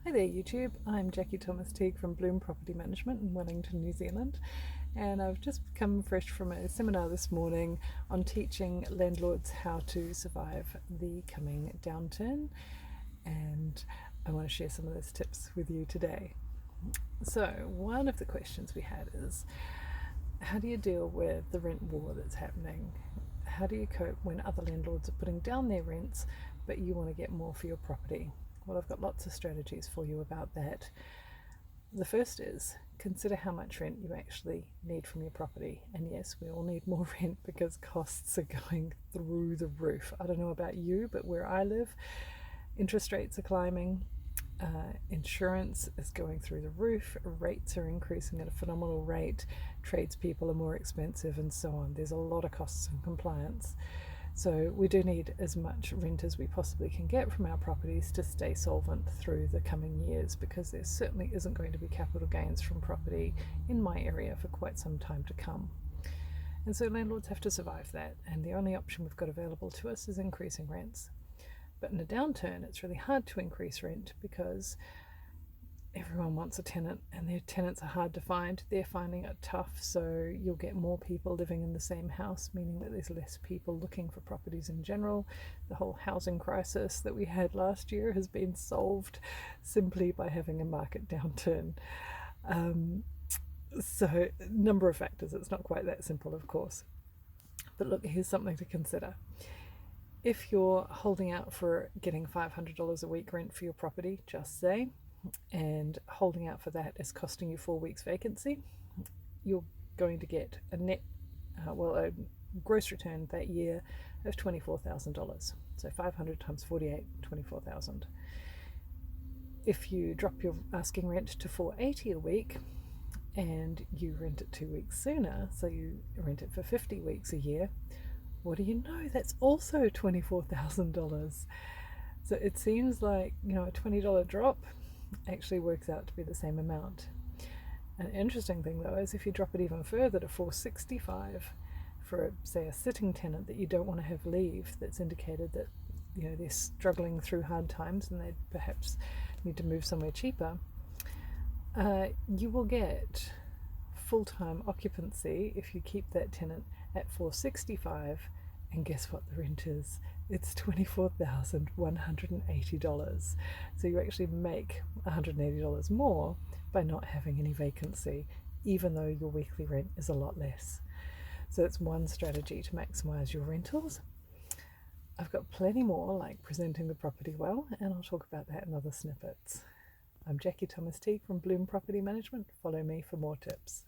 Hi there YouTube, I'm Jackie Thomas Teague from Bloom Property Management in Wellington, New Zealand, and I've just come fresh from a seminar this morning on teaching landlords how to survive the coming downturn, and I want to share some of those tips with you today. So one of the questions we had is, how do you deal with the rent war that's happening? How do you cope when other landlords are putting down their rents but you want to get more for your property? Well, I've got lots of strategies for you about that. The first is consider how much rent you actually need from your property. And yes, we all need more rent because costs are going through the roof. I don't know about you, but where I live, interest rates are climbing, insurance is going through the roof, rates are increasing at a phenomenal rate, tradespeople are more expensive, and so on. There's a lot of costs and compliance. So we do need as much rent as we possibly can get from our properties to stay solvent through the coming years, because there certainly isn't going to be capital gains from property in my area for quite some time to come. And so landlords have to survive that, and the only option we've got available to us is increasing rents. But in a downturn, it's really hard to increase rent because everyone wants a tenant and their tenants are hard to find. They're finding it tough, so you'll get more people living in the same house, meaning that there's less people looking for properties in general. The whole housing crisis that we had last year has been solved simply by having a market downturn. So a number of factors. It's not quite that simple, of course. But look, here's something to consider. If you're holding out for getting $500 a week rent for your property, just say, and holding out for that is costing you 4 weeks vacancy, you're going to get a net, a gross return that year of $24,000. So 500 times 48, 24,000. If you drop your asking rent to $480 a week and you rent it 2 weeks sooner, so you rent it for 50 weeks a year, what do you know? That's also $24,000. So it seems like, a $20 drop actually works out to be the same amount. An interesting thing though is if you drop it even further to $465 for, say, a sitting tenant that you don't want to have leave, that's indicated that they're struggling through hard times and they perhaps need to move somewhere cheaper, you will get full-time occupancy if you keep that tenant at $465, and guess what the rent is? It's $24,180. So you actually make $180 more by not having any vacancy, even though your weekly rent is a lot less. So that's one strategy to maximize your rentals. I've got plenty more, like presenting the property well, and I'll talk about that in other snippets. I'm Jackie Thomas Teague from Bloom Property Management. Follow me for more tips.